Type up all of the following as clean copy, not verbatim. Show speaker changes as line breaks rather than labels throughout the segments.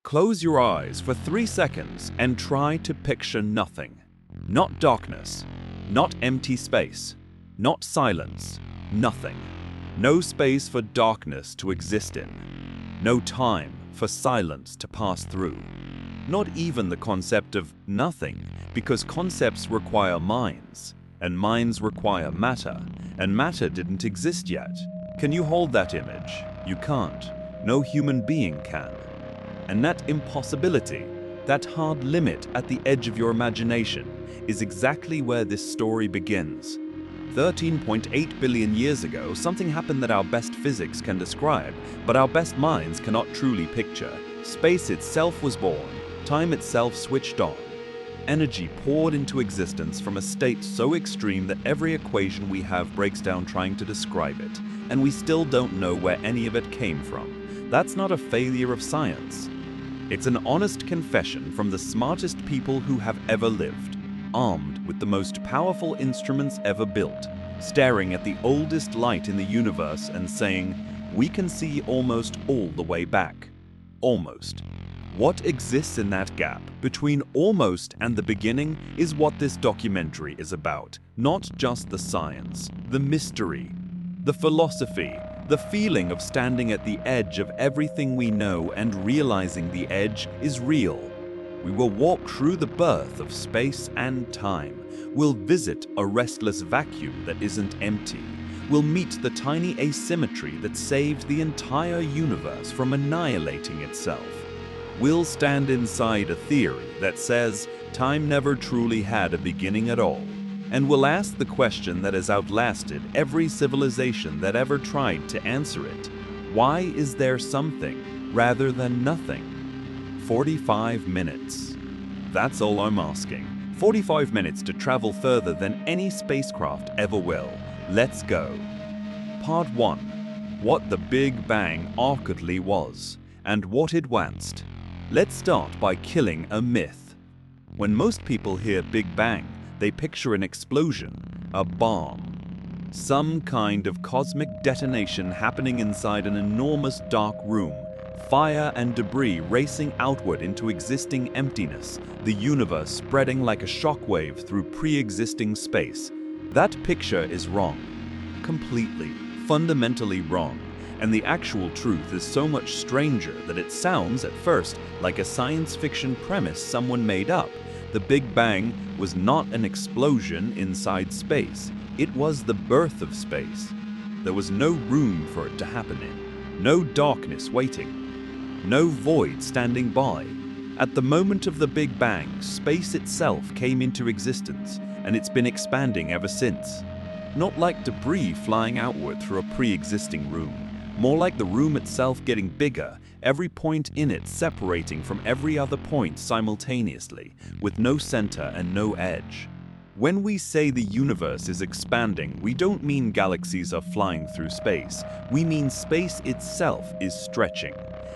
Close your eyes for 3 seconds and try to picture nothing. Not darkness, not empty space, not silence, nothing. No space for darkness to exist in. No time for silence to pass through. Not even the concept of nothing, because concepts require minds, and minds require matter, and matter didn't exist yet. Can you hold that image? You can't. No human being can. And that impossibility, that hard limit at the edge of your imagination, is exactly where this story begins. 13.8 billion years ago, something happened that our best physics can describe, but our best minds cannot truly picture. Space itself was born, time itself switched on. Energy poured into existence from a state so extreme that every equation we have breaks down trying to describe it, and we still don't know where any of it came from. That's not a failure of science. It's an honest confession from the smartest people who have ever lived, armed with the most powerful instruments ever built, staring at the oldest light in the universe and saying, we can see almost all the way back. Almost. What exists in that gap between almost and the beginning is what this documentary is about. Not just the science, the mystery, the philosophy, the feeling of standing at the edge of everything we know and realizing the edge is real. We will walk through the birth of space and time. We'll visit a restless vacuum that isn't empty. We'll meet the tiny asymmetry that saved the entire universe from annihilating itself. We'll stand inside a theory that says time never truly had a beginning at all. And we'll ask the question that has outlasted every civilization that ever tried to answer it. Why is there something rather than nothing? 45 minutes. That's all I'm asking. 45 minutes to travel further than any spacecraft ever will. Let's go. Part 1. What the Big Bang arguably was, and what it wanced. Let's start by killing a myth. When most people hear Big Bang, they picture an explosion, a bomb. Some kind of cosmic detonation happening inside an enormous dark room. Fire and debris racing outward into existing emptiness, the universe spreading like a shockwave through pre-existing space. That picture is wrong. Completely, fundamentally wrong. And the actual truth is so much stranger that it sounds, at first, like a science fiction premise someone made up. The Big Bang was not an explosion inside space. It was the birth of space. There was no room for it to happen in. No darkness waiting. No void standing by. At the moment of the Big Bang, space itself came into existence, and it's been expanding ever since. Not like debris flying outward through a pre-existing room. More like the room itself getting bigger, every point in it separating from every other point simultaneously, with no center and no edge. When we say the universe is expanding, we don't mean galaxies are flying through space. We mean space itself is stretching.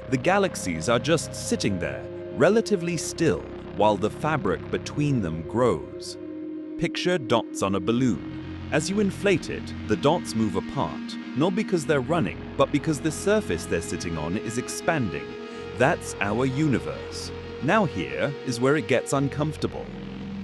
The galaxies are just sitting there, relatively still, while the fabric between them grows. Picture dots on a balloon. As you inflate it, the dots move apart, not because they're running, but because the surface they're sitting on is expanding. That's our universe. Now here is where it gets uncomfortable.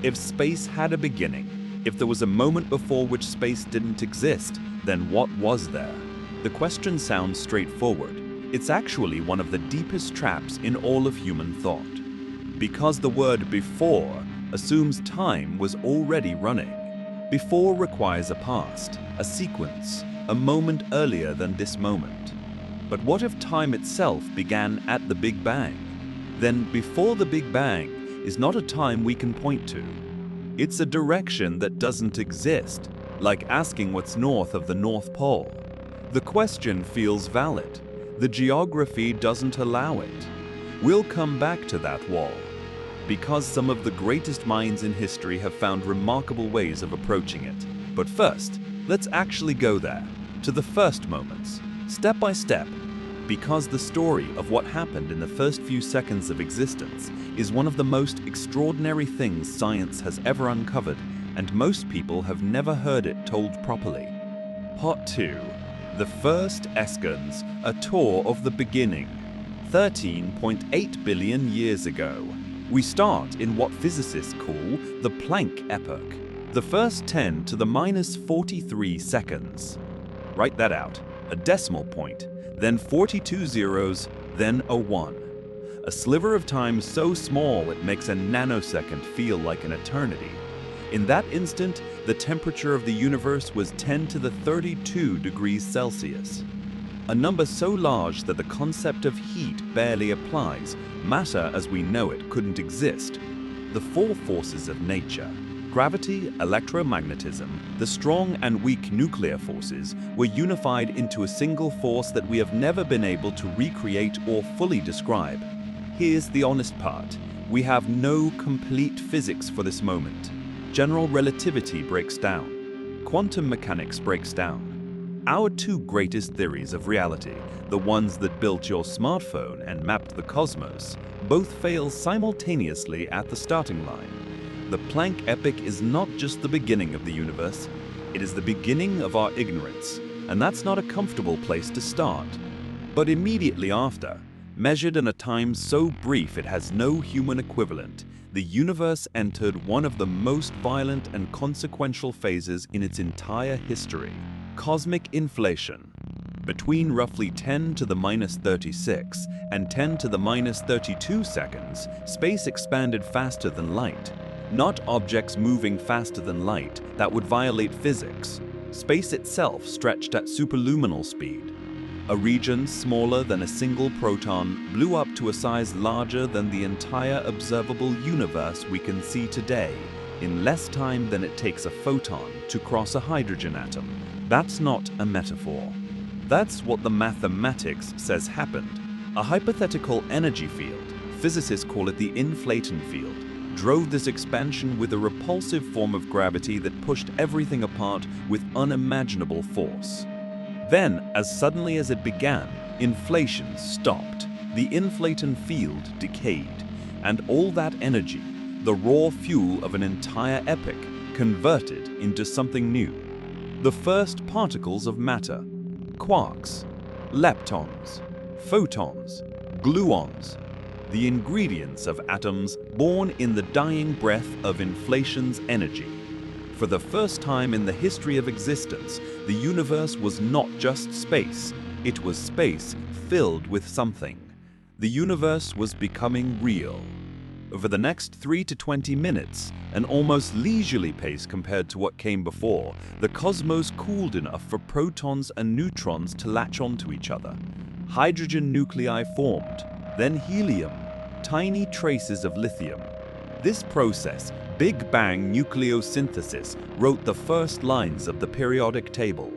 If space had a beginning, if there was a moment before which space didn't exist, then what was there? The question sounds straightforward. It's actually one of the deepest traps in all of human thought. Because the word before assumes time was already running. Before requires a past, a sequence, a moment earlier than this moment. But what if time itself began at the Big Bang? Then before the Big Bang is not a time we can point to. It's a direction that doesn't exist, like asking what's north of the North Pole. The question feels valid. The geography doesn't allow it. We'll come back to that wall, because some of the greatest minds in history have found remarkable ways of approaching it. But first, let's actually go there, to the first moments, step by step, because the story of what happened in the first few seconds of existence is one of the most extraordinary things science has ever uncovered, and most people have never heard it told properly. Part 2. The First Seconds, a tour of the beginning. 13.8 billion years ago. We start in what physicists call the Planck epoch, the first 10 to the minus 43 seconds. Write that out, a decimal point, then 42 zeros, then a 1. A sliver of time so small it makes a nanosecond feel like an eternity. In that instant, the temperature of the universe was 10 to the 32 degrees Celsius. A number so large that the concept of heat barely applies. Matter as we know it couldn't exist. The four forces of nature, gravity, electromagnetism, the strong and weak nuclear forces, were unified into a single force that we have never been able to recreate or fully describe. Here's the honest part. We have no complete physics for this moment. General relativity breaks down. Quantum mechanics breaks down. Our two greatest theories of reality, the ones that built your smartphone and mapped the cosmos, both fail simultaneously at the starting line. The Planck epoch is not just the beginning of the universe, it is the beginning of our ignorance, and that's not a comfortable place to start. But immediately after, measured in a time so brief it has no human equivalent, the universe entered one of the most violent and consequential phases in its entire history. Cosmic inflation. Between roughly 10 to the minus 36 and 10 to the minus 32 seconds, space expanded faster than light. Not objects moving faster than light that would violate physics. Space itself stretched at superluminal speed. A region smaller than a single proton blew up to a size larger than the entire observable universe we can see today, in less time than it takes a photon to cross a hydrogen atom. That's not a metaphor. That's what the mathematics says happened. A hypothetical energy field, physicists call it the inflaton field, drove this expansion with a repulsive form of gravity that pushed everything apart with unimaginable force. Then, as suddenly as it began, inflation stopped. The inflaton field decayed, and all that energy, the raw fuel of an entire epoch, converted into something new. The first particles of matter, quarks, leptons, photons, gluons, the ingredients of atoms born in the dying breath of inflation's energy. For the first time in the history of existence, the universe was not just space, it was space filled with something. The universe was becoming real. Over the next 3 to 20 minutes, an almost leisurely pace compared to what came before, the cosmos cooled enough for protons and neutrons to latch onto each other. Hydrogen nuclei formed, then helium, tiny traces of lithium. This process, Big Bang nucleosynthesis, wrote the first lines of the periodic table.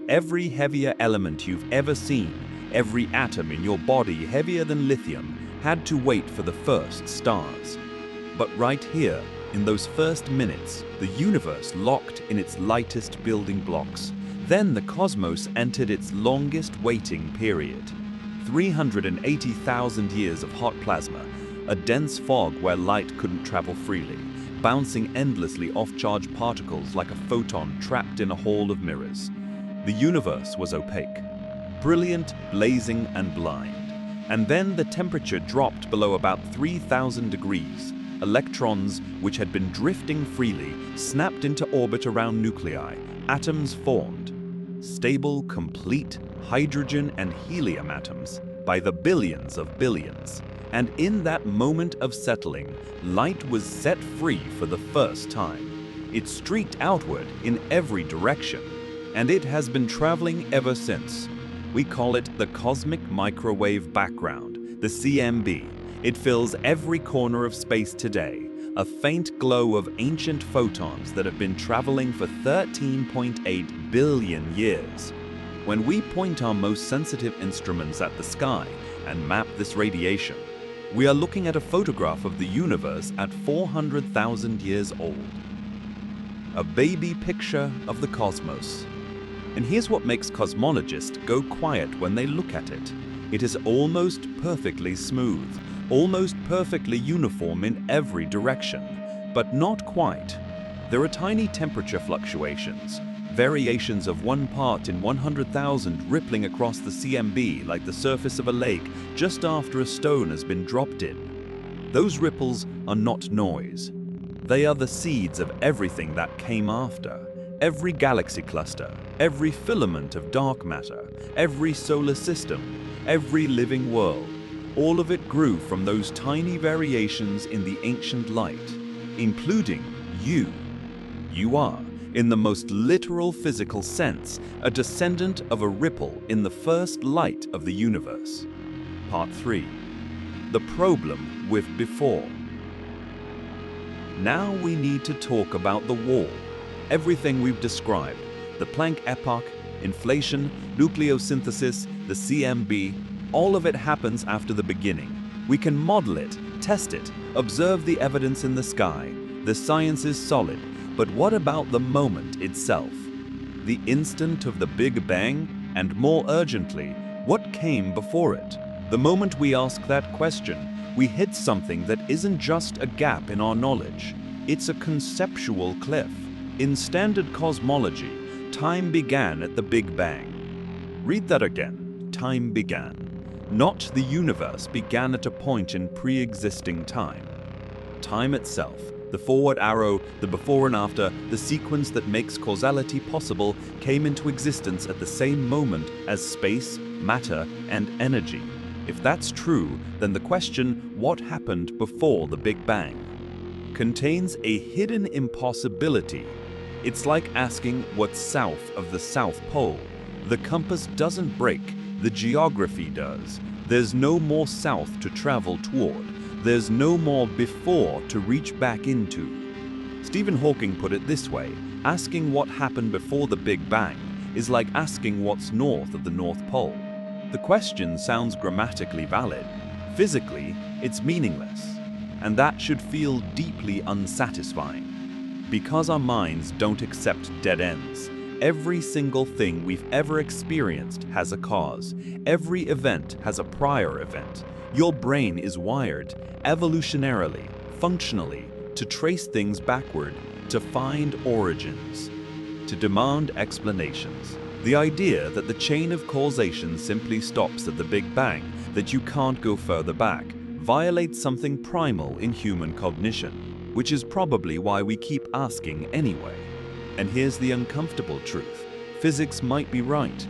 Every heavier element you've ever seen, every atom in your body heavier than lithium, had to wait for the first stars. But right here, in those first minutes, the universe locked in its lightest building blocks. Then the cosmos entered its longest waiting period. 380,000 years of hot plasma, a dense fog where light couldn't travel freely, bouncing endlessly off charged particles like a photon trapped in a hall of mirrors. The universe was opaque, brilliant, blazing, and blind. And then the temperature dropped below about 3,000 degrees. Electrons, which had been drifting freely, snapped into orbit around nuclei. Atoms formed. Stable, complete hydrogen and helium atoms by the billions of billions. And in that moment of settling, light was set free for the first time. It streaked outward in every direction, and it has been traveling ever since. We call it the cosmic microwave background, the CMB. It fills every corner of space today, a faint glow of ancient photons that have been traveling for 13.8 billion years. When we point our most sensitive instruments at the sky and map this radiation, we are looking at a photograph of the universe at 400,000 years old. A baby picture of the cosmos. And here's what makes cosmologists go quiet when they look at it. It is almost perfectly smooth, almost perfectly uniform in every direction, but not quite. There are tiny temperature fluctuations, variations of 1 part in 100,000 rippling across the CMB like the surface of a lake just after a stone has been dropped in. Those ripples are not noise. They are the seeds of everything that came after. Every galaxy cluster, every filament of dark matter, every solar system, every living world, all of it grew from those tiny variations in the ancient light, including you. You are, in the most literal physical sense, a descendant of a ripple in the first light of the universe. Part 3. The problem with before. Now we need to talk about the wall. Everything we've described, the Planck epoch, inflation, nucleosynthesis, the CMB, all of it happens after the beginning. We can model it, test it, observe the evidence in the sky. The science is solid, but what about the moment itself? The instant of the Big Bang, and more urgently, what came before it? The moment we ask that question, we hit something that isn't just a gap in our knowledge. It's a conceptual cliff. In standard cosmology, time began at the Big Bang. Read that again. Time began. Not the universe began at a point in pre-existing time. Time itself, the forward arrow, the before and after, the sequence that makes causality possible, came into existence at the same moment as space, matter, and energy. If that's true, then the question, what happened before the Big Bang, contains a hidden impossibility. It's like asking what's south of the South Pole. The compass doesn't break, the geography does. There's no more south to travel toward. There's no more before to reach back into. Stephen Hawking put it this way: asking what happened before the Big Bang is like asking what's north of the North Pole. The question sounds grammatically valid. Physically, it's meaningless. And that should feel deeply unsatisfying. Because our minds don't accept dead ends, every single thing we've ever experienced has a cause. Every event has a prior event. Your brain is wired, evolutionarily, functionally, to trace things backward, to find origins, to demand explanations. The idea that the chain of causation simply stops at the Big Bang, that you can't go further back, violates something primal in human cognition, which is probably why we keep asking anyway. And here's the uncomfortable truth: physics might be right.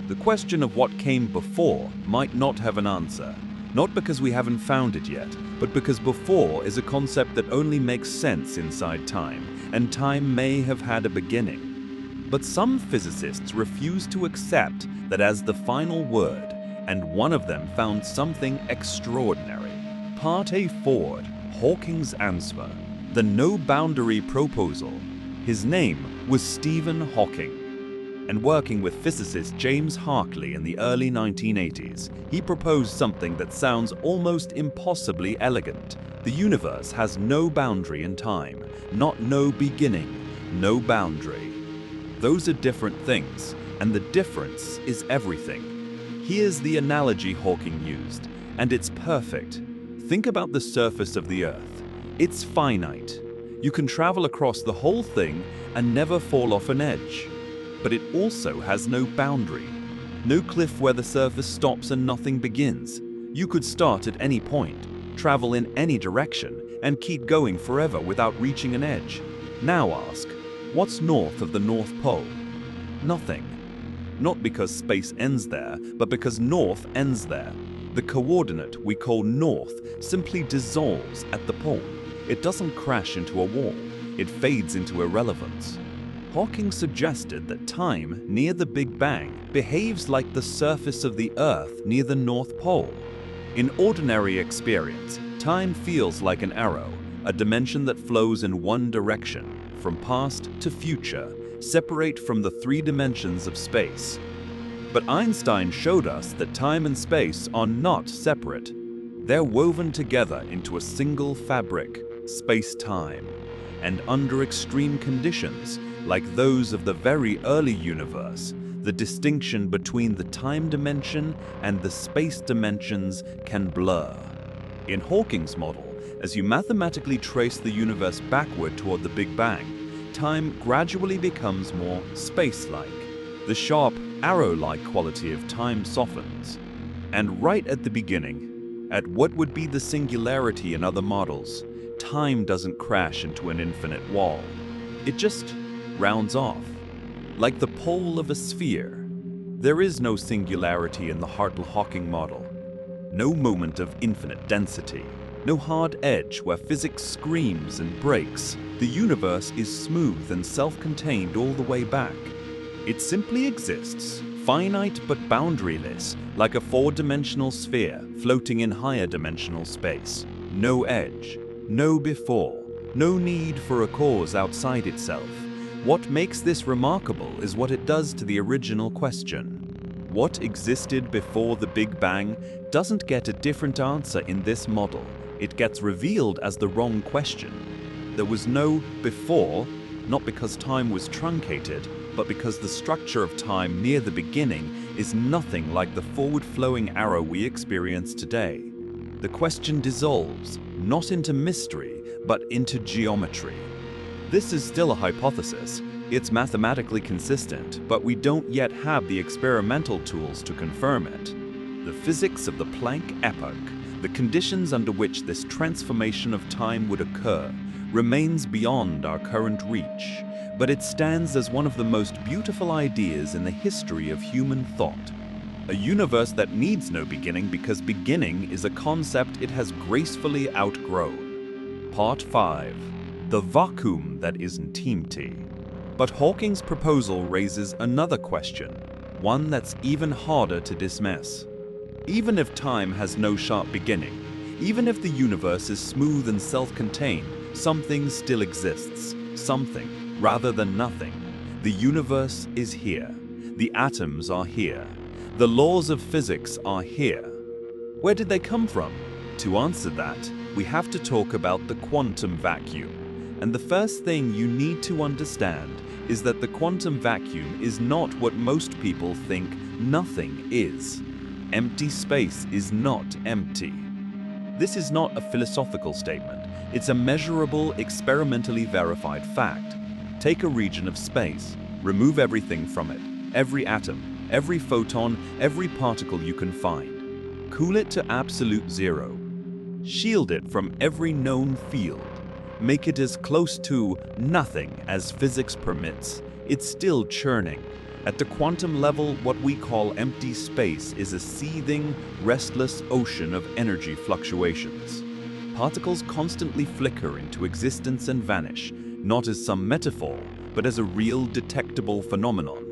The question of what came before might not have an answer, not because we haven't found it yet, but because before is a concept that only makes sense inside time, and time may have had a beginning. But some physicists refuse to accept that as the final word, and one of them found something extraordinary. Part A forward, Hawking's answer, the no-boundary proposal. His name was Stephen Hawking, and working with physicist James Hartley in the early 1980s, he proposed something that sounds almost impossibly elegant. The universe has no boundary in time, not no beginning, no boundary. Those are different things, and the difference is everything. Here's the analogy Hawking used, and it's perfect. Think about the surface of the Earth. It's finite. You can travel across the whole thing and never fall off an edge. But it also has no boundary. No cliff where the surface stops and nothing begins. You could start at any point, travel in any direction, and keep going forever without reaching an edge. Now ask, what's north of the North Pole? Nothing. Not because space ends there, but because north ends there. The coordinate we call north simply dissolves at the pole. It doesn't crash into a wall. It fades into irrelevance. Hawking suggested that time near the Big Bang behaves like the surface of the Earth near the North Pole. In ordinary experience, time feels like an arrow, a dimension that flows in one direction, from past to future, separate from the three dimensions of space. But Einstein showed us that time and space are not separate. They're woven together into a single fabric, space-time. And under extreme conditions, like those of the very early universe, the distinction between the time dimension and the space dimensions can blur. In Hawking's model, as you mathematically trace the universe backward toward the Big Bang, time gradually becomes more space-like. The sharp, arrow-like quality of time softens. And right at the beginning, at what would be the singularity in other models, time doesn't crash into an infinite wall. It just rounds off, like the pole of a sphere. There is no singularity in the Hartle-Hawking model. No moment of infinite density. No hard edge where physics screams and breaks. The universe is smooth and self-contained all the way back. It simply exists, finite but boundaryless, like a four-dimensional sphere floating in higher dimensional space. No edge, no before, no need for a cause outside itself. What makes this remarkable is what it does to the original question. What existed before the Big Bang doesn't get a different answer in this model. It gets revealed as the wrong question. There was no before, not because time was truncated, but because the structure of time near the beginning is nothing like the forward-flowing arrow we experience today. The question dissolves, not into mystery, but into geometry. This is still a hypothesis. It's mathematically consistent, but we don't yet have the experimental tools to confirm it. The physics of the Planck epoch, the conditions under which this transformation of time would occur, remains beyond our current reach, but it stands as one of the most beautiful ideas in the history of human thought. A universe that needs no beginning because beginning is a concept it has gracefully outgrown. Part 5. The vacuum that isn't empty. But Hawking's proposal raises another question, one that's even harder to dismiss. Even if time has no sharp beginning, even if the universe is smooth and self-contained, something still exists. Something, rather than nothing. The universe is here. The atoms are here. The laws of physics are here. Where did they come from? To answer that, we have to talk about the quantum vacuum. And the first thing you need to understand is that the quantum vacuum is not what most people think nothing is. Empty space is not empty. This is not a philosophical statement. It's a measurable, experimentally verified fact. Take a region of space, remove everything from it, every atom, every photon, every particle you can find. Cool it to absolute zero. Shield it from every known field. Make it as close to nothing as physics permits. It's still churning. At the quantum level, what we call empty space is a seething, restless ocean of energy fluctuations. Particles constantly flicker into existence and vanish, not as some metaphor, but as a real detectable phenomenon.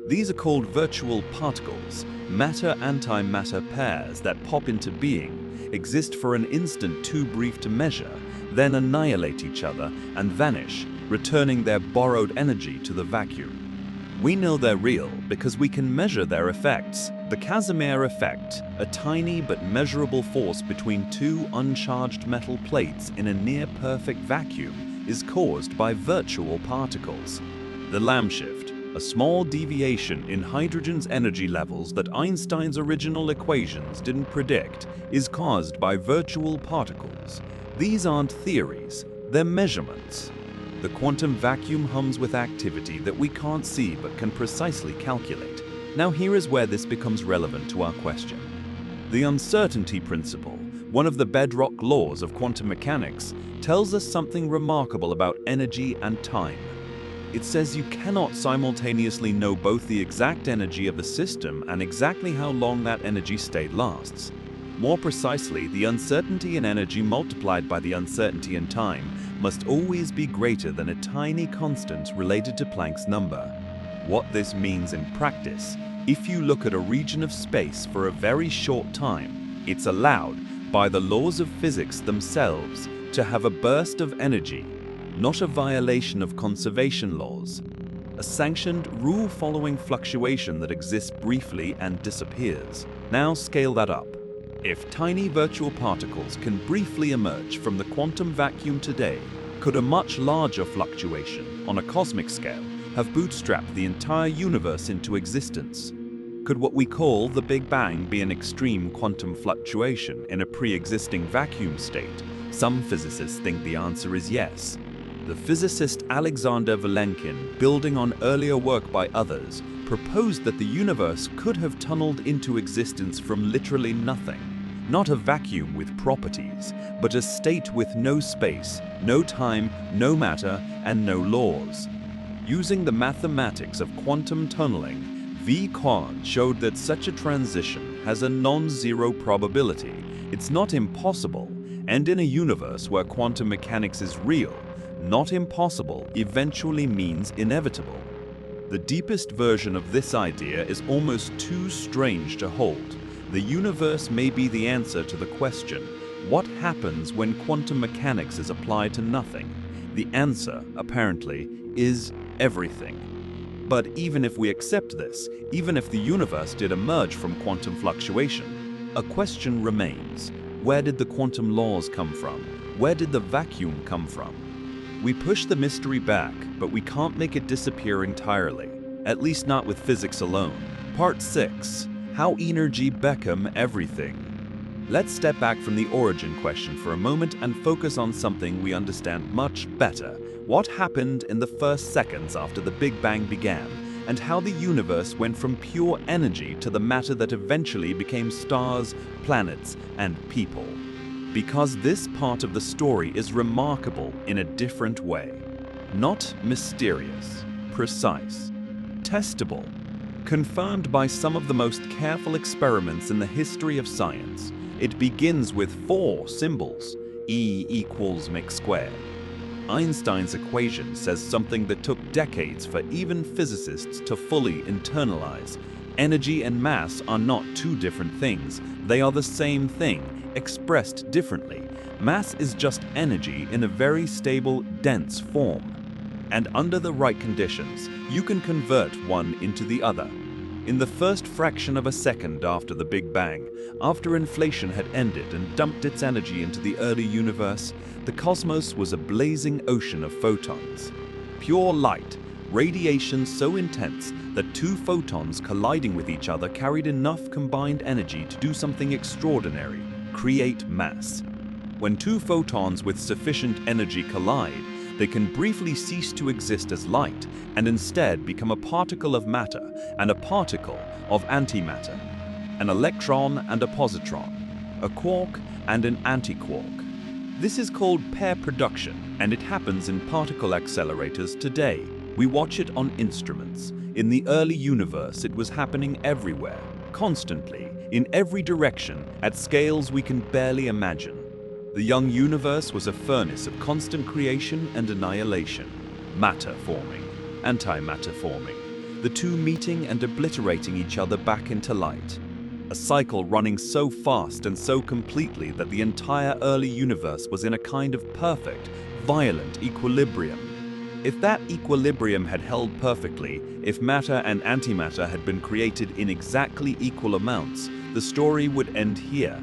These are called virtual particles, matter-antimatter pairs that pop into being, exist for an instant too brief to measure, then annihilate each other and vanish, returning their borrowed energy to the vacuum. We know they're real because we can measure their effects. The Casimir effect, a tiny but measurable force between two uncharged metal plates in a near-perfect vacuum, is caused by virtual particles. The Lamb shift, a small deviation in hydrogen's energy levels that Einstein's original equations didn't predict, is caused by virtual particles. These aren't theories, they're measurements. The quantum vacuum hums with activity that we can't see but can precisely calculate. Now here is where this becomes relevant to our question. The uncertainty principle, one of the bedrock laws of quantum mechanics, tells us something remarkable about energy and time. It says you cannot simultaneously know both the exact energy of a system and exactly how long that energy state lasts. More precisely, the uncertainty in energy multiplied by the uncertainty in time must always be greater than a tiny constant related to Planck's number. What this means in practice, if you look at a region of space for a very short time, it's allowed, by the laws of physics themselves, to have a burst of energy, not a violation of conservation laws. A sanctioned, rule-following fluctuation that exists briefly and disappears. Now scale that up. If tiny virtual particles can briefly emerge from the quantum vacuum today, could a much larger fluctuation, on a cosmic scale, have bootstrapped the entire universe into existence? Could what we call the Big Bang be an extreme quantum fluctuation in a pre-existing vacuum state? Some physicists think the answer is yes. The physicist Alexander Vilenkin, building on earlier work by others, proposed that the universe could have tunneled into existence from literally nothing. Not a vacuum with properties, but a state with no space, no time, no matter, and no laws. Using the mathematics of quantum tunneling, V. Kwon showed that such a transition has a non-zero probability. It's not impossible, and in a universe where quantum mechanics is real, not impossible eventually means inevitable. The deepest version of this idea is almost too strange to hold. The universe may be the answer to the question, what happens when quantum mechanics is applied to nothing? The answer, apparently, is everything. But even if we accept this, even if the universe did emerge from quantum fluctuation, a question remains. Where did the quantum laws come from? Where did the vacuum come from? We push the mystery back, but we can't make it disappear entirely, at least not with physics alone. Part 6. How energy become everything. Let's step back from the origin question for a moment and focus on something we understand much better. What happened in the first seconds after the Big Bang began, and how the universe went from pure energy to the matter that eventually became stars, planets, and people. Because this part of the story is remarkable in a different way. Not mysterious, precise, testable, confirmed by some of the most careful experiments in the history of science. It begins with 4 symbols, E equals mc squared. Einstein's equation says something that took decades for even physicists to fully internalize. Energy and mass are not two different things. They are the same thing, expressed differently. Mass is just energy in a very stable, dense form. And under the right conditions, you can convert one into the other. In the first fraction of a second after the Big Bang, after inflation had ended and dumped its energy into the early universe, the cosmos was a blazing ocean of photons. Pure light, radiation so intense that 2 photons colliding with each other carried enough combined energy to do something extraordinary, create mass. When 2 photons with sufficient energy collide, they can briefly cease to exist as light and instead become a particle of matter and a particle of antimatter, an electron and a positron, a quark and an antiquark. This is called pair production, and it happens in particle accelerators today. We watch it on instruments. In the early universe, it was happening everywhere, constantly, in every direction, at scales we can barely imagine. The young universe was a furnace of constant creation and annihilation, matter forming, antimatter forming, the two meeting and obliterating each other back into light. A cycle running so fast and so completely that the entire early universe was in a kind of perfect, violent equilibrium. If that equilibrium had held perfectly, if matter and antimatter had been created in exactly equal amounts, the story would end here.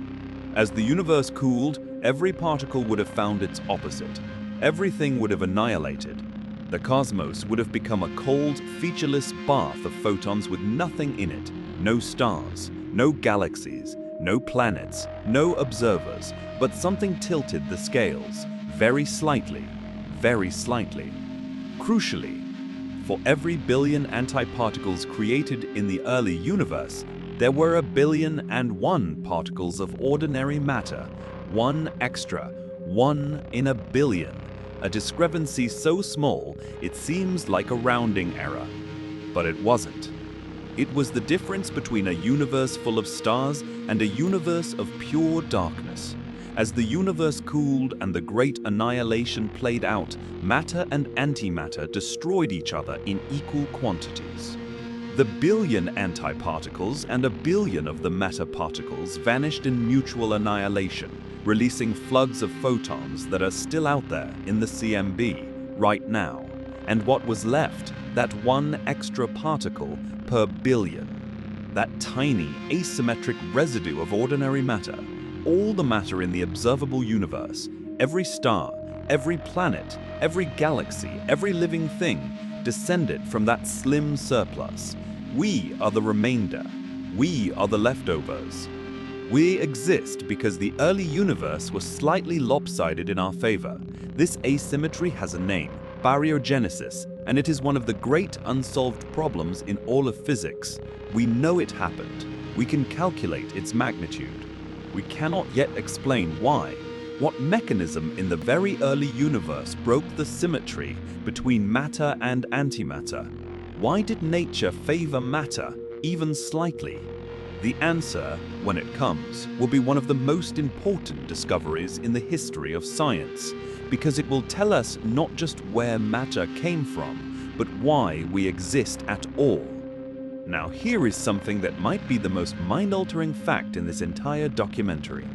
As the universe cooled, every particle would have found its opposite. Everything would have annihilated. The cosmos would have become a cold, featureless bath of photons with nothing in it. No stars, no galaxies, no planets, no observers, but something tilted the scales, very slightly, very slightly. Crucially, for every billion antiparticles created in the early universe, there were 1,000,000,001 particles of ordinary matter, one extra, 1 in a billion, a discrepancy so small it seems like a rounding error. But it wasn't. It was the difference between a universe full of stars and a universe of pure darkness. As the universe cooled and the great annihilation played out, matter and antimatter destroyed each other in equal quantities. The billion antiparticles and 1,000,000,000 of the matter particles vanished in mutual annihilation, releasing floods of photons that are still out there in the CMB right now. And what was left? That one extra particle per billion. That tiny, asymmetric residue of ordinary matter. All the matter in the observable universe, every star, every planet, every galaxy, every living thing, descended from that slim surplus. We are the remainder. We are the leftovers. We exist because the early universe was slightly lopsided in our favor. This asymmetry has a name, baryogenesis, and it is one of the great unsolved problems in all of physics. We know it happened. We can calculate its magnitude. We cannot yet explain why. What mechanism in the very early universe broke the symmetry between matter and antimatter? Why did nature favor matter, even slightly? The answer, when it comes, will be one of the most important discoveries in the history of science, because it will tell us not just where matter came from, but why we exist at all. Now, here is something that might be the most mind-altering fact in this entire documentary.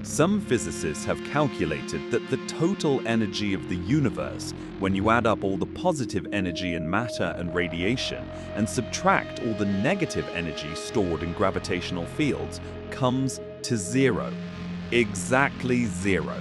Some physicists have calculated that the total energy of the universe, when you add up all the positive energy in matter and radiation and subtract all the negative energy stored in gravitational fields, comes to zero. Exactly zero.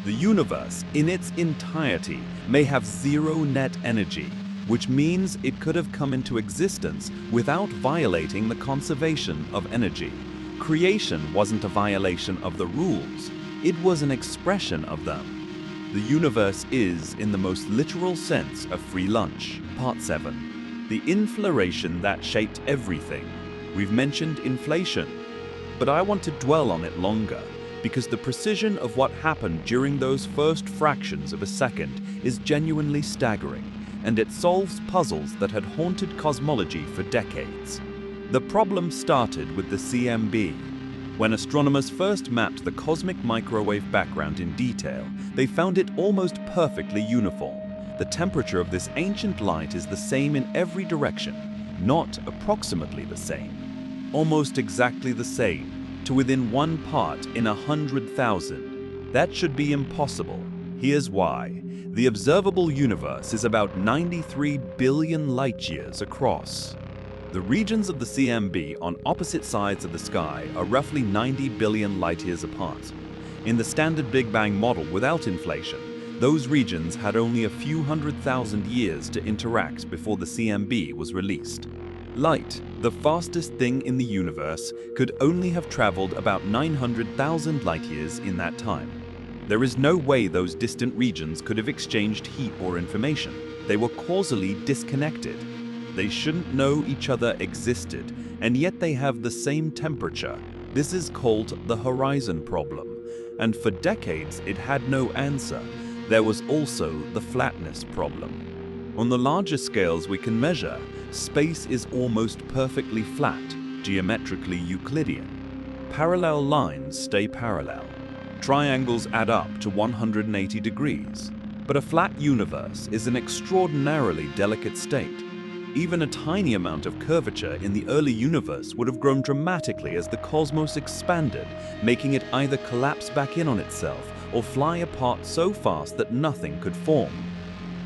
The universe, in its entirety, may have zero net energy, which means it could have come into existence without violating the conservation of energy. Creation wasn't a violation of the rules, it was an expression of them. The universe is, in the most literal sense, a free lunch. Part 7. The inflation that shaped everything. We've mentioned inflation, but I want to dwell on it longer, because the precision of what happened during those first fractions of a second is genuinely staggering, and it solves puzzles that had haunted cosmology for decades. The problem started with the CMB. When astronomers first mapped the cosmic microwave background in detail, they found it almost perfectly uniform. The temperature of this ancient light is the same in every direction, not approximately the same. Almost exactly the same, to within 1 part in 100,000. That should be impossible. Here's why. The observable universe is about 93 billion light-years across. The regions of the CMB on opposite sides of the sky are roughly 90 billion light-years apart. In the standard Big Bang model without inflation, those regions had only a few 100,000 years to interact before the CMB was released. Light, the fastest thing in the universe, could only have traveled about 900,000 light-years in that time. There is no way those distant regions could have exchanged heat or information. They were causally disconnected. They shouldn't know each other existed, and yet they have the same temperature. This is called the horizon problem, and for decades it had no answer. There was also the flatness problem. On the larger scales we can measure, space is almost perfectly flat, geometrically Euclidean. Parallel lines stay parallel. Triangles add up to 180 degrees. But a flat universe is an extraordinarily delicate state. Even a tiny amount of curvature in the early universe would have grown dramatically as the cosmos expanded, making it either collapse back in on itself or fly apart so fast that nothing could form.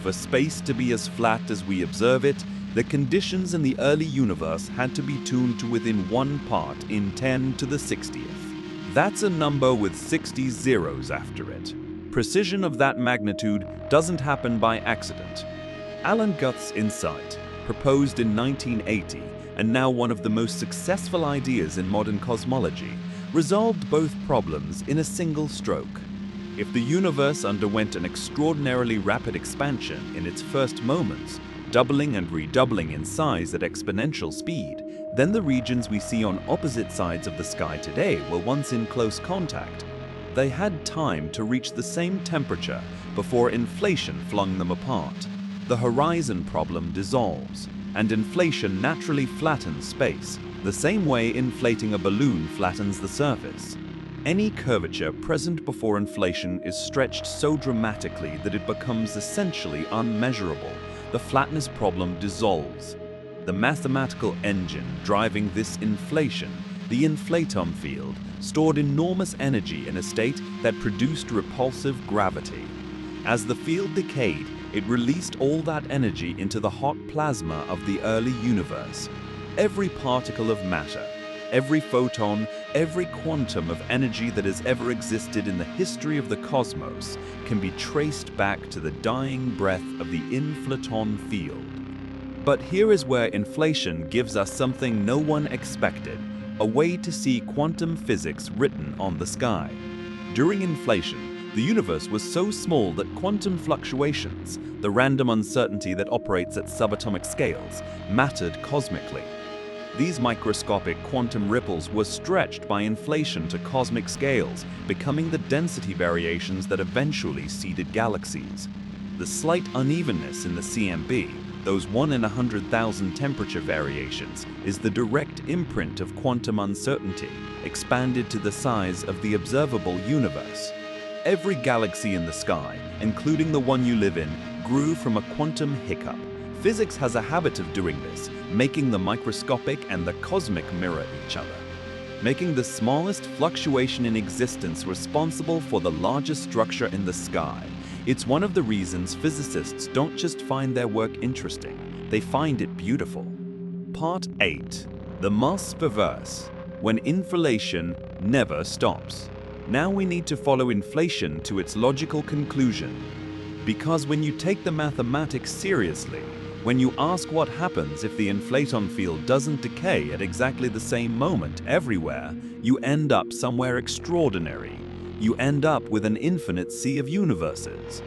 For space to be as flat as we observe it, the conditions in the early universe had to be tuned to within 1 part in 10 to the 60th. That's a number with 60 zeros after it. Precision of that magnitude doesn't happen by accident. Alan Guthr's insight, proposed in 1980 and now one of the most successful ideas in modern cosmology, resolved both problems in a single stroke. If the universe underwent an extraordinarily rapid expansion in its first moments, doubling and redoubling in size at exponential speed, then the regions we see on opposite sides of the sky today were once in close contact. They had time to reach the same temperature before inflation flung them apart. The horizon problem dissolves, and inflation naturally flattens space, the same way inflating a balloon flattens the surface. Any curvature present before inflation is stretched so dramatically that it becomes essentially unmeasurable. The flatness problem dissolves. The mathematical engine driving this inflation, the inflaton field, stored enormous energy in a state that produced repulsive gravity. As the field decayed, it released all that energy into the hot plasma of the early universe. Every particle of matter, every photon, every quantum of energy that has ever existed in the history of the cosmos can be traced back to the dying breath of the inflaton field. But here is where inflation gives us something no one expected. a way to see quantum physics written on the sky. During inflation, the universe was so small that quantum fluctuations, the random uncertainty that operates at subatomic scales, mattered cosmically. These microscopic quantum ripples were stretched by inflation to cosmic scales, becoming the density variations that eventually seeded galaxies. The slight unevenness in the CMB, those 1 in 100,000 temperature variations, is the direct imprint of quantum uncertainty, expanded to the size of the observable universe. Every galaxy in the sky, including the one you live in, grew from a quantum hiccup. Physics has a habit of doing this, making the microscopic and the cosmic mirror each other, making the smallest fluctuation in existence responsible for the largest structure in the sky. It's one of the reasons physicists don't just find their work interesting, they find it beautiful. Part 8. The Multiverse, when inflation never stops. Now we need to follow inflation to its logical conclusion. Because when you take the mathematics seriously, when you ask what happens if the inflaton field doesn't decay at exactly the same moment everywhere, you end up somewhere extraordinary. You end up with an infinite sea of universes.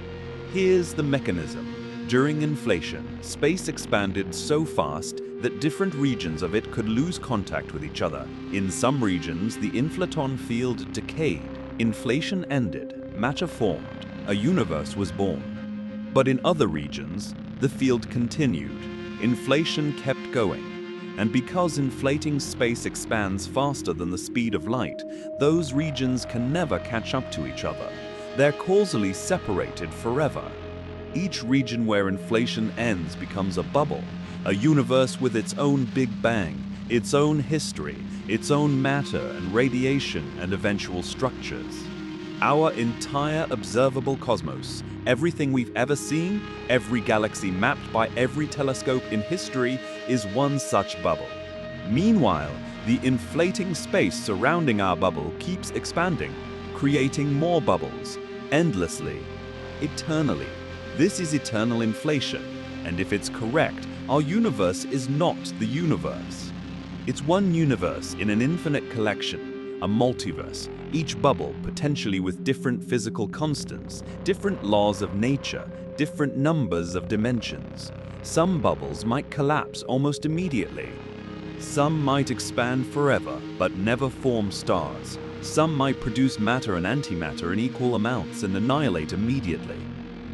Here's the mechanism. During inflation, space expanded so fast that different regions of it could lose contact with each other. In some regions, the inflaton field decayed. Inflation ended, matter formed, a universe was born. But in other regions, the field continued. Inflation kept going. And because inflating space expands faster than the speed of light, those regions can never catch up to each other. They're causally separated forever. Each region where inflation ends becomes a bubble, a universe with its own Big Bang, its own history, its own matter and radiation and eventual structures. Our entire observable cosmos, everything we've ever seen, every galaxy mapped by every telescope in history, is one such bubble. Meanwhile, the inflating space surrounding our bubble keeps expanding, creating more bubbles, endlessly, eternally. This is eternal inflation, and if it's correct, our universe is not the universe. It's one universe in an infinite collection, a multiverse, each bubble potentially with different physical constants, different laws of nature, different numbers of dimensions. Some bubbles might collapse almost immediately. Some might expand forever but never form stars. Some might produce matter and antimatter in equal amounts and annihilate immediately.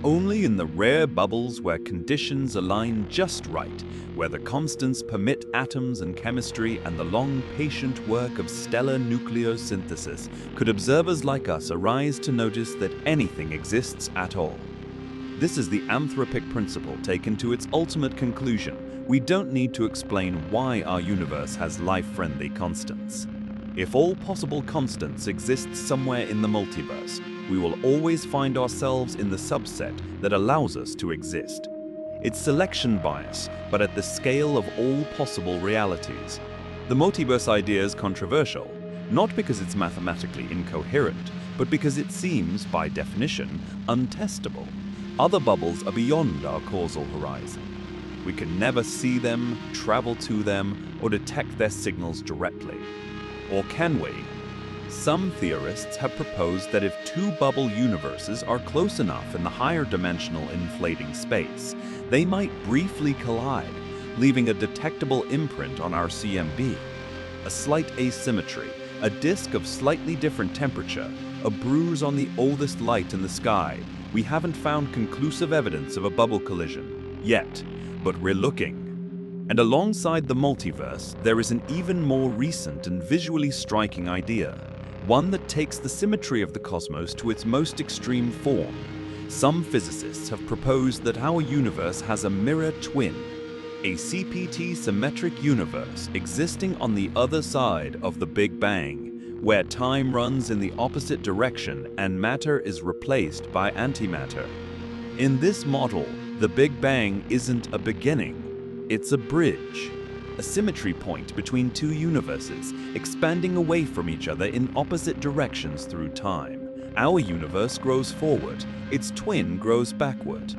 Only in the rare bubbles where conditions align just right, where the constants permit atoms and chemistry and the long, patient work of stellar nucleosynthesis, could observers like us arise to notice that anything exists at all. This is the anthropic principle taken to its ultimate conclusion. We don't need to explain why our universe has life-friendly constants. If all possible constants exist somewhere in the multiverse, we will always find ourselves in the subset that allows us to exist. It's selection bias, but at the scale of all possible realities. The multiverse idea is controversial, not because it's mathematically incoherent, but because it seems, by definition, untestable. Other bubbles are beyond our causal horizon. We can never see them, travel to them, or detect their signals directly. Or can we? Some theorists have proposed that if two bubble universes are close enough in the higher dimensional inflating space, they might briefly collide, leaving a detectable imprint on our CMB. A slight asymmetry, a disk of slightly different temperature, a bruise on the oldest light in the sky. We haven't found conclusive evidence of a bubble collision yet, but we're looking. And alongside the multiverse, there is an even more recent and visually striking idea. One that takes the symmetry of the cosmos to its most extreme form. Some physicists have proposed that our universe has a mirror twin, a CPT symmetric universe existing on the other side of the Big Bang, where time runs in the opposite direction and matter is replaced by antimatter. In this model, the Big Bang isn't a beginning, it's a bridge. A symmetry point between two universes, expanding away from each other in opposite directions through time. Our universe grows forward, its twin grows backward.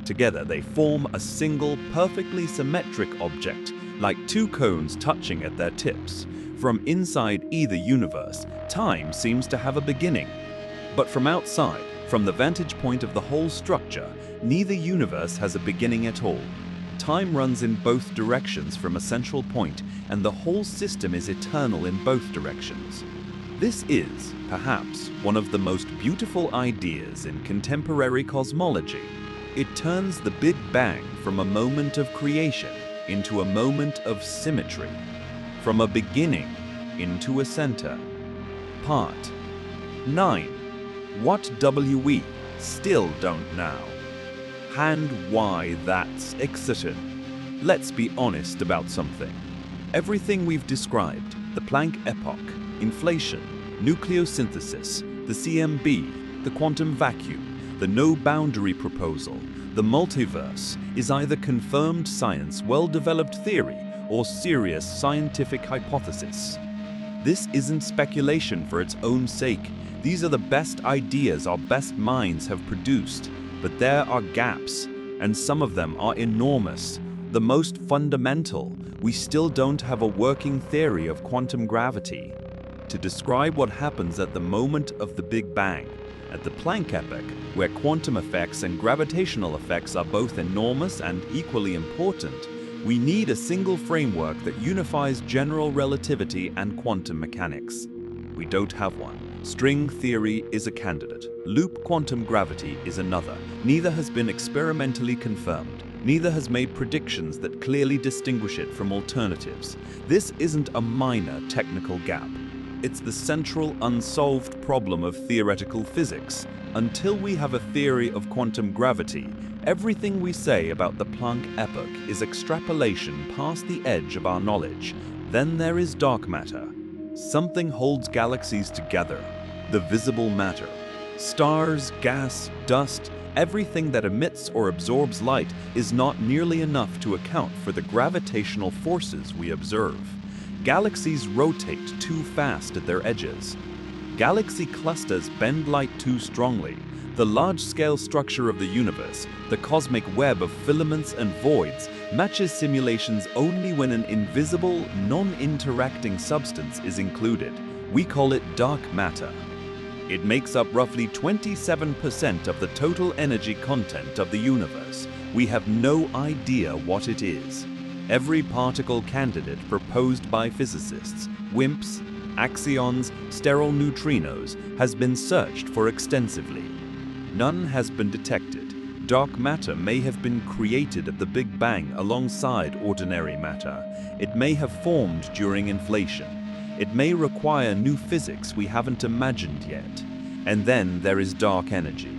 Together they form a single, perfectly symmetric object, like two cones touching at their tips. From inside either universe, time seems to have a beginning. But from outside, from the vantage point of the whole structure, neither universe has a beginning at all. Time runs in both directions from a central point, and the whole system is eternal in both directions. This is, perhaps, one of the most beautiful ideas in contemporary cosmology. It turns the Big Bang from a moment of creation into a moment of symmetry, from a beginning into a center. Part 9. What we still don't know. And why that's exciting. Let's be honest about something. Everything we've described, the Planck epoch, inflation, nucleosynthesis, the CMB, the quantum vacuum, the no-boundary proposal, the multiverse, is either confirmed science, well-developed theory, or serious scientific hypothesis. This isn't speculation for its own sake. These are the best ideas our best minds have produced. But there are gaps, and some of them are enormous. The most fundamental, we still don't have a working theory of quantum gravity. To describe what happens at the moment of the Big Bang, at the Planck epoch, where quantum effects and gravitational effects are both enormous and equally important, we need a single framework that unifies general relativity and quantum mechanics. We don't have one. String theory is a candidate. Loop quantum gravity is another. Neither has been experimentally confirmed. Neither has made predictions that clearly distinguish it from alternatives. This isn't a minor technical gap. It's the central unsolved problem of theoretical physics. Until we have a theory of quantum gravity, everything we say about the Planck epoch is extrapolation past the edge of our knowledge. Then there is dark matter. Something holds galaxies together, the visible matter. Stars, gas, dust, everything that emits or absorbs light is not nearly enough to account for the gravitational forces we observe. Galaxies rotate too fast at their edges. Galaxy clusters bend light too strongly. The large-scale structure of the universe, the cosmic web of filaments and voids, matches simulations only when an invisible, non-interacting substance is included. We call it dark matter. It makes up roughly 27% of the total energy content of the universe. We have no idea what it is. Every particle candidate proposed by physicists, WIMPs, axions, sterile neutrinos, has been searched for extensively. None has been detected. Dark matter may have been created at the Big Bang alongside ordinary matter. It may have formed during inflation. It may require new physics we haven't imagined yet. And then there is dark energy.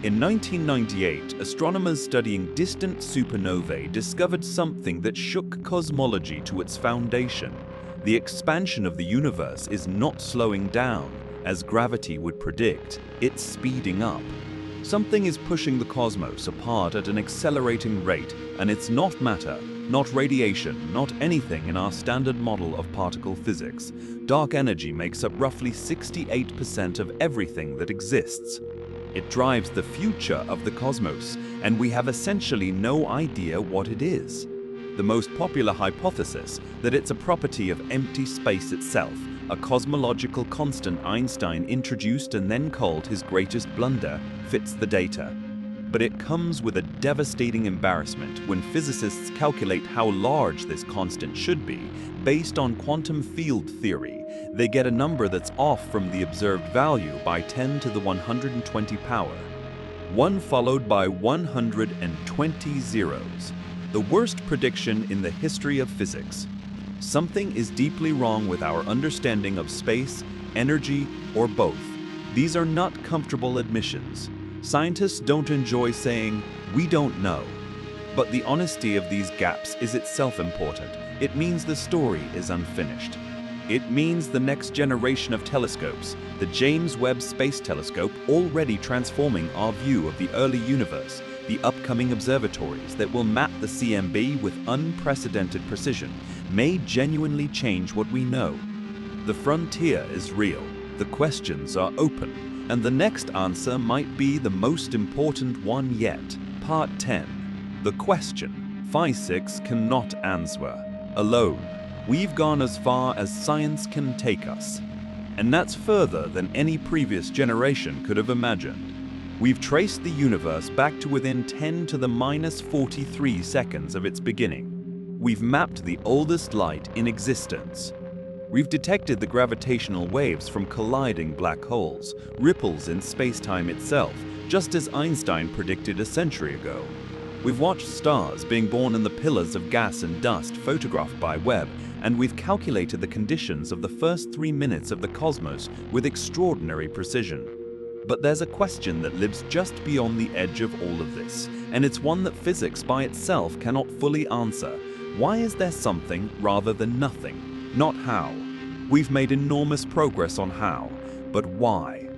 In 1998, astronomers studying distant supernovae discovered something that shook cosmology to its foundation. The expansion of the universe is not slowing down, as gravity would predict. It's speeding up. Something is pushing the cosmos apart at an accelerating rate, and it's not matter, not radiation, not anything in our standard model of particle physics. Dark energy makes up roughly 68% of everything that exists. It drives the future of the cosmos, and we have essentially no idea what it is. The most popular hypothesis, that it's a property of empty space itself, a cosmological constant Einstein introduced and then called his greatest blunder, fits the data. But it comes with a devastating embarrassment when physicists calculate how large this constant should be based on quantum field theory. They get a number that's off from the observed value by 10 to the 120 power. One followed by 120 zeros. The worst prediction in the history of physics. Something is deeply wrong with our understanding of space, energy, or both. These are not comfortable admissions. Scientists don't enjoy saying, "We don't know." But the honesty of these gaps is itself important. It means the story is unfinished. It means the next generation of telescopes, the James Webb Space Telescope, already transforming our view of the early universe, the upcoming observatories that will map the CMB with unprecedented precision, may genuinely change what we know. The frontier is real, the questions are open, and the next answer might be the most important one yet. Part 10. The question physics cannot answer alone. We've gone as far as science can take us, and that's further than any previous generation could have imagined. We've traced the universe back to within 10 to the minus 43 seconds of its beginning. We've mapped the oldest light in existence. We've detected the gravitational waves from colliding black holes, ripples in space-time itself, just as Einstein predicted a century ago. We've watched stars being born in the pillars of gas and dust photographed by Webb, and we've calculated the conditions of the first 3 minutes of the cosmos with extraordinary precision. But there's a question that lives just beyond the edge of all of this, and it's one that physics by itself cannot fully answer. Why is there something rather than nothing? Not how. We've made enormous progress on how, but why?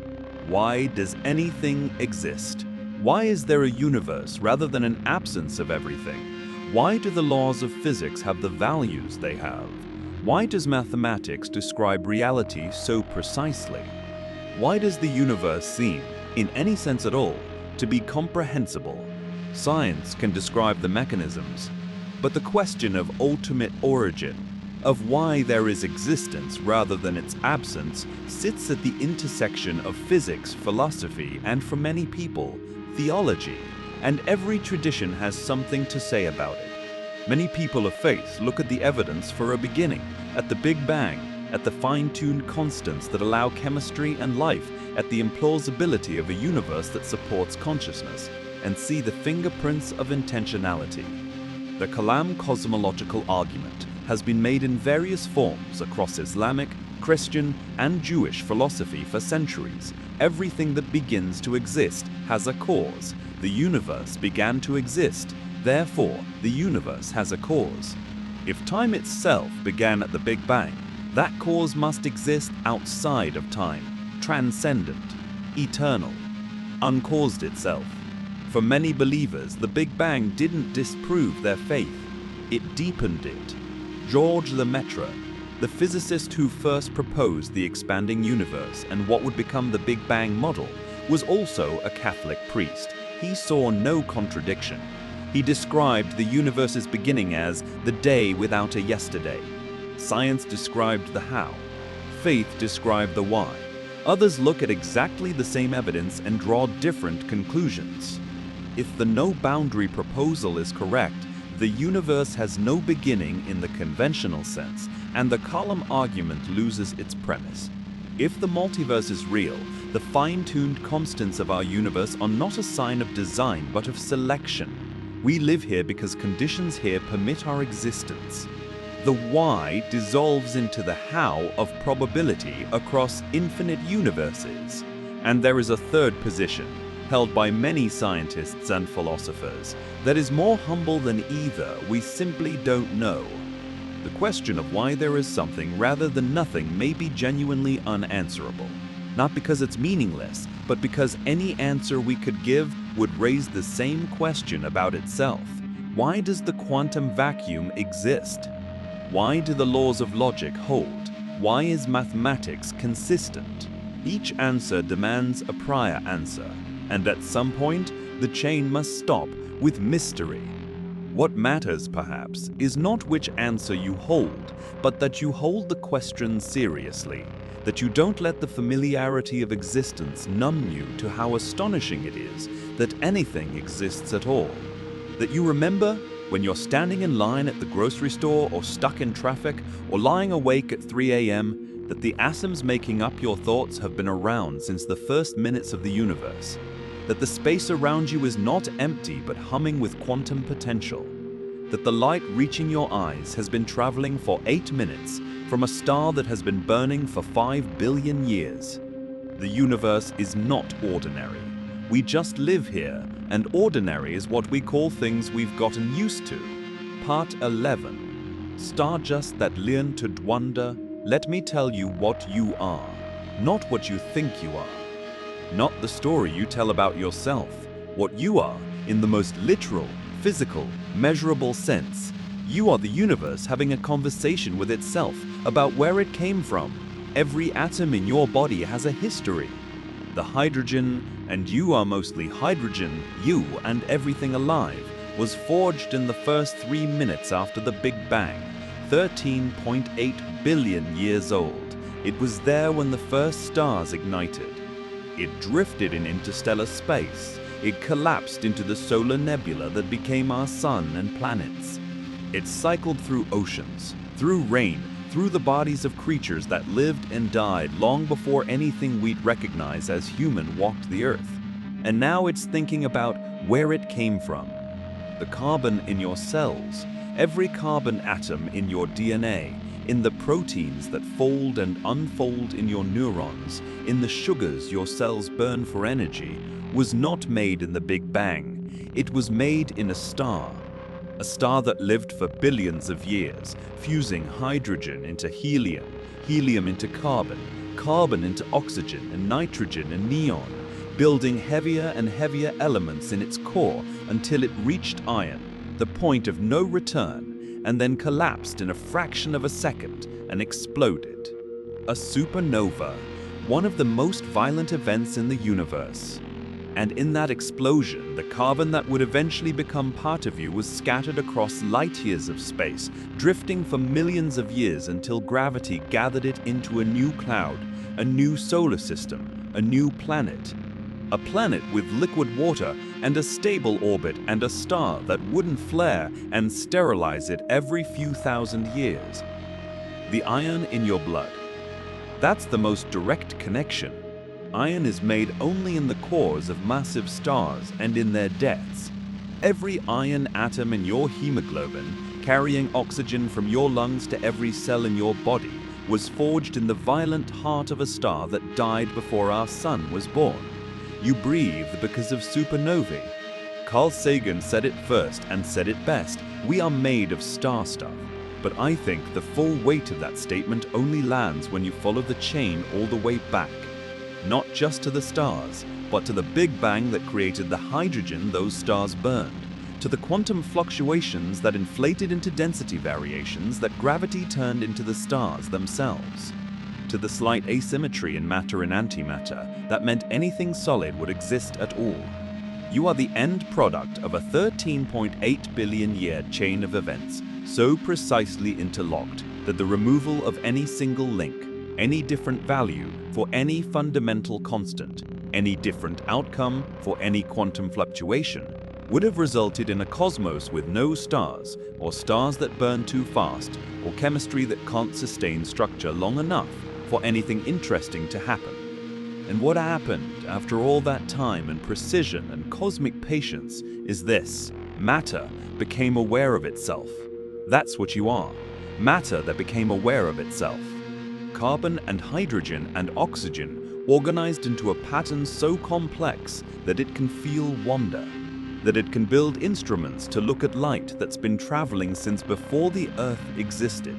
Why does anything exist? Why is there a universe rather than an absence of everything? Why do the laws of physics have the values they have? Why does mathematics describe reality so precisely? Why does the universe seem, in any sense at all, to be comprehensible? Science can describe the mechanisms, but the question of ultimate origin, of why there is existence rather than its absence, sits at the intersection of physics, philosophy, and for many people, theology, and every tradition has something to say about it. Many people of faith look at the evidence for a beginning, at the Big Bang, at the fine-tuned constants that allow chemistry and life, at the implausibility of a universe that supports consciousness, and see the fingerprints of intentionality. The Kalam cosmological argument has been made in various forms across Islamic, Christian, and Jewish philosophy for centuries. Everything that begins to exist has a cause. The universe began to exist, therefore the universe has a cause. If time itself began at the Big Bang, that cause must exist outside of time, transcendent, eternal, uncaused itself. For many believers, the Big Bang didn't disprove their faith, it deepened it. Georges Lemaitre, the physicist who first proposed the expanding universe and what would become the Big Bang model, was also a Catholic priest. He saw no contradiction. He described the universe's beginning as the day without a yesterday. Science described the how. Faith described the why. Others look at exactly the same evidence and draw different conclusions. If the no-boundary proposal is correct, the universe has no beginning in the conventional sense, and the Kalam argument loses its premise. If the multiverse is real, the fine-tuned constants of our universe are not a sign of design but of selection. We live here because conditions here permit our existence. The why dissolves into the how of probability across infinite universes. And there is a third position, held by many scientists and philosophers, that is more humble than either. We simply don't know. The question of why there is something rather than nothing may be genuinely unanswerable, not because it's meaningless, but because any answer we could give would raise the same question about itself. Why does the quantum vacuum exist? Why do the laws of logic hold? Why is mathematics consistent? Each answer demands a prior answer, and at some point, the chain must stop with mystery. What matters, perhaps, is not which answer you hold, but that you hold the question seriously, that you don't let the familiarity of existence numb you to how astonishing it is that anything exists at all, that you remember when you're standing in line at the grocery store or stuck in traffic or lying awake at 3 a.m., that the atoms making up your thoughts have been around since the first minutes of the universe, that the space around you is not empty but humming with quantum potential, that the light reaching your eyes has been traveling for 8 minutes from a star that has been burning for 5 billion years. The universe is not ordinary. We just live here, and ordinary is what we call things we've gotten used to. Part 11. Stardust that learn to wonder, let me tell you what you are, not what you think you are. Not the story you tell about yourself, what you are in the most literal, physical, measurable sense. You are the universe having a conversation with itself about where it came from. Every atom in your body has a history. The hydrogen, and you are mostly hydrogen, you and everything alive, was forged in the first 3 minutes after the Big Bang. 13.8 billion years old. It was there when the first stars ignited. It drifted in interstellar space. It collapsed into the solar nebula that became our sun and planets. It cycled through oceans, through rain, through the bodies of creatures that lived and died long before anything we'd recognize as human walked the earth. And now it's thinking about where it came from. The carbon in your cells, every carbon atom in your DNA, in the proteins that fold and unfold in your neurons, in the sugars your cells burn for energy, was not made in the Big Bang. It was made in a star that lived for billions of years, fusing hydrogen into helium, helium into carbon, carbon into oxygen and nitrogen and neon, building heavier and heavier elements in its core until it reached iron, the point of no return, and then collapsed in a fraction of a second and exploded. A supernova, one of the most violent events in the universe. And in that explosion, the carbon that would eventually become part of you was scattered across light years of space, drifting for millions of years until gravity gathered it into a new cloud, a new solar system, a new planet. A planet with liquid water and a stable orbit and a star that wouldn't flare and sterilize it every few thousand years. The iron in your blood. That's the most direct connection. Iron is made only in the cores of massive stars and in their deaths. Every iron atom in your hemoglobin, carrying oxygen from your lungs to every cell in your body, was forged in the violent heart of a star that died before our sun was born. You breathe because of supernovae. Carl Sagan said it first and said it best: we are made of star stuff. But I think the full weight of that statement only lands when you follow the chain all the way back. Not just to the stars, but to the Big Bang that created the hydrogen those stars burned, to the quantum fluctuations that inflated into density variations that gravity turned into the stars themselves, to the slight asymmetry in matter and antimatter that meant anything solid would exist at all. You are the end product of a 13.8 billion year chain of events, so precisely interlocked that the removal of any single link, any different value for any fundamental constant, any different outcome for any quantum fluctuation, would have resulted in a cosmos with no stars, or stars that burn too fast, or chemistry that can't sustain structure long enough for anything interesting to happen. And what happened after all that time and precision and cosmic patience is this: matter became aware of itself. That's what you are. Matter that became aware of itself. Carbon and hydrogen and oxygen organized into a pattern so complex that it can feel wonder, that it can build instruments to look at light that's been traveling since before the Earth existed,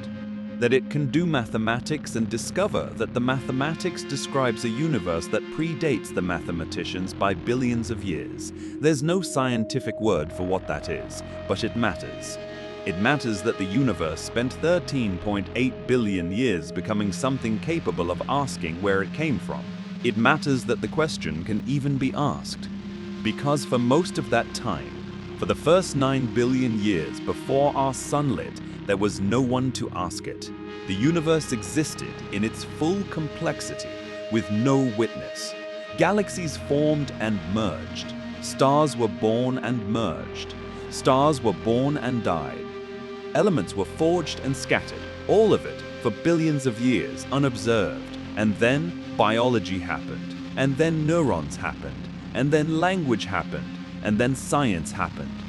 that it can do mathematics and discover that the mathematics describes a universe that predates the mathematicians by billions of years. There's no scientific word for what that is, but it matters. It matters that the universe spent 13.8 billion years becoming something capable of asking where it came from. It matters that the question can even be asked. Because for most of that time, for the first 9 billion years before our sun lit, there was no one to ask it. The universe existed in its full complexity, with no witness. Galaxies formed and merged. Stars were born and merged. Stars were born and died. Elements were forged and scattered, all of it, for billions of years, unobserved. And then biology happened, and then neurons happened, and then language happened, and then science happened.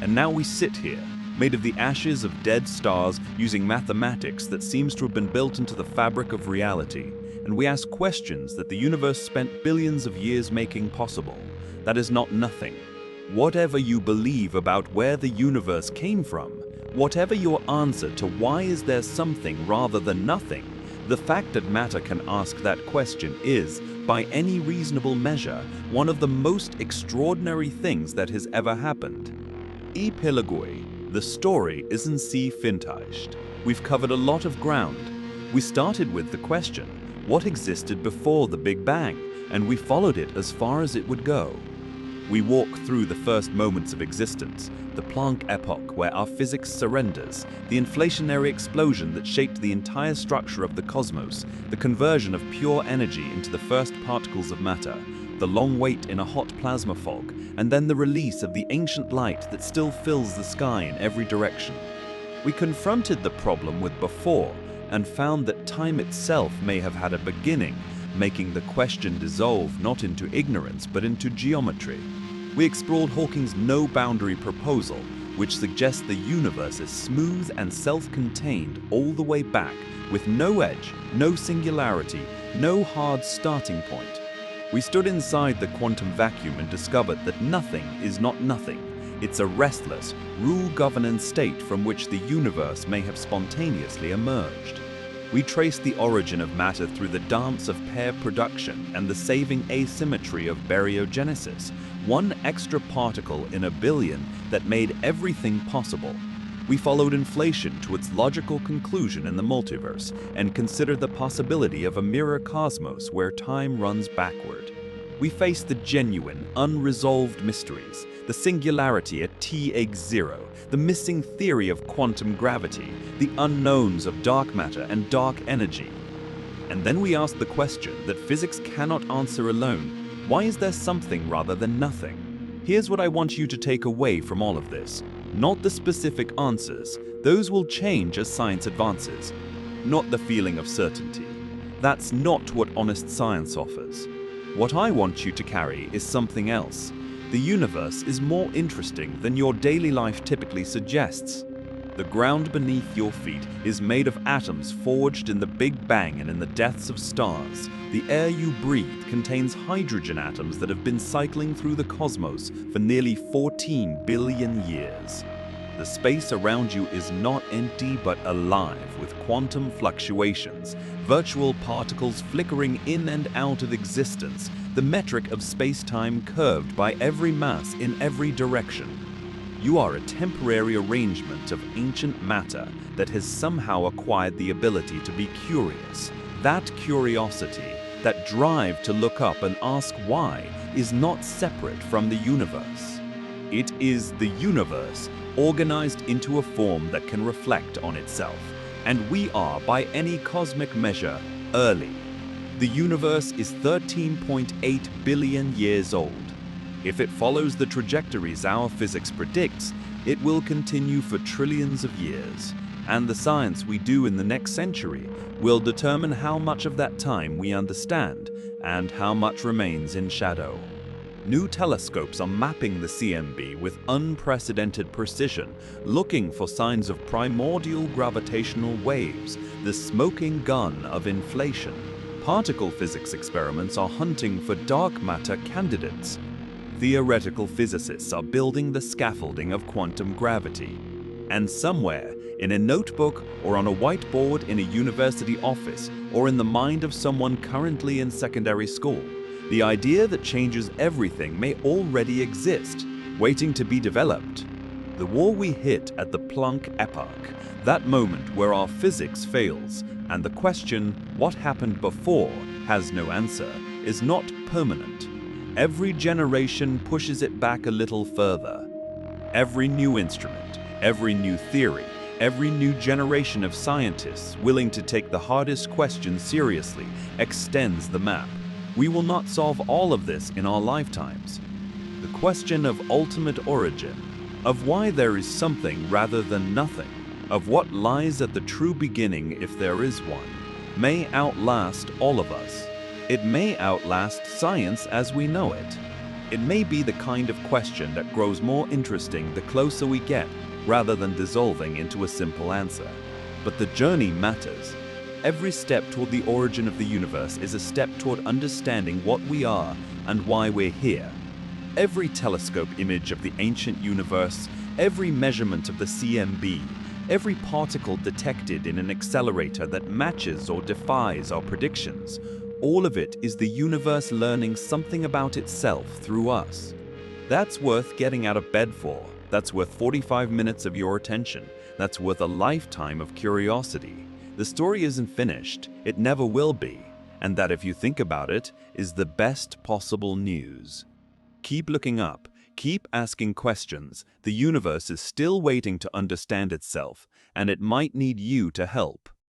And now we sit here, made of the ashes of dead stars, using mathematics that seems to have been built into the fabric of reality, and we ask questions that the universe spent billions of years making possible. That is not nothing. Whatever you believe about where the universe came from, whatever your answer to why is there something rather than nothing, the fact that matter can ask that question is, by any reasonable measure, one of the most extraordinary things that has ever happened. Prologue, the story isn't see finished. We've covered a lot of ground. We started with the question, what existed before the Big Bang, and we followed it as far as it would go. We walk through the first moments of existence, the Planck epoch where our physics surrenders, the inflationary explosion that shaped the entire structure of the cosmos, the conversion of pure energy into the first particles of matter, the long wait in a hot plasma fog, and then the release of the ancient light that still fills the sky in every direction. We confronted the problem with before and found that time itself may have had a beginning, making the question dissolve not into ignorance but into geometry. We explored Hawking's no-boundary proposal, which suggests the universe is smooth and self-contained all the way back, with no edge, no singularity, no hard starting point. We stood inside the quantum vacuum and discovered that nothing is not nothing. It's a restless, rule-governed state from which the universe may have spontaneously emerged. We traced the origin of matter through the dance of pair production and the saving asymmetry of baryogenesis, one extra particle in a billion that made everything possible. We followed inflation to its logical conclusion in the multiverse and considered the possibility of a mirror cosmos where time runs backward. We faced the genuine, unresolved mysteries, the singularity at T=0, the missing theory of quantum gravity, the unknowns of dark matter and dark energy. And then we asked the question that physics cannot answer alone: why is there something rather than nothing? Here's what I want you to take away from all of this. Not the specific answers, those will change as science advances. Not the feeling of certainty. That's not what honest science offers. What I want you to carry is something else. The universe is more interesting than your daily life typically suggests. The ground beneath your feet is made of atoms forged in the Big Bang and in the deaths of stars. The air you breathe contains hydrogen atoms that have been cycling through the cosmos for nearly 14 billion years. The space around you is not empty but alive with quantum fluctuations, virtual particles flickering in and out of existence, the metric of space-time curved by every mass in every direction. You are a temporary arrangement of ancient matter that has somehow acquired the ability to be curious. That curiosity, that drive to look up and ask why, is not separate from the universe. It is the universe organized into a form that can reflect on itself, and we are, by any cosmic measure, early. The universe is 13.8 billion years old. If it follows the trajectories our physics predicts, it will continue for trillions of years, and the science we do in the next century will determine how much of that time we understand and how much remains in shadow. New telescopes are mapping the CMB with unprecedented precision, looking for signs of primordial gravitational waves, the smoking gun of inflation. Particle physics experiments are hunting for dark matter candidates. Theoretical physicists are building the scaffolding of quantum gravity. And somewhere, in a notebook or on a whiteboard in a university office or in the mind of someone currently in secondary school, the idea that changes everything may already exist, waiting to be developed. The war we hit at the Planck epoch, that moment where our physics fails, and the question, what happened before, has no answer, is not permanent. Every generation pushes it back a little further. Every new instrument, every new theory, every new generation of scientists willing to take the hardest questions seriously extends the map. We will not solve all of this in our lifetimes. The question of ultimate origin, of why there is something rather than nothing, of what lies at the true beginning if there is one, may outlast all of us. It may outlast science as we know it. It may be the kind of question that grows more interesting the closer we get, rather than dissolving into a simple answer. But the journey matters. Every step toward the origin of the universe is a step toward understanding what we are and why we're here. Every telescope image of the ancient universe, every measurement of the CMB, every particle detected in an accelerator that matches or defies our predictions, all of it is the universe learning something about itself through us. That's worth getting out of bed for. That's worth 45 minutes of your attention. That's worth a lifetime of curiosity. The story isn't finished, it never will be, and that if you think about it, is the best possible news. Keep looking up, keep asking questions. The universe is still waiting to understand itself, and it might need you to help.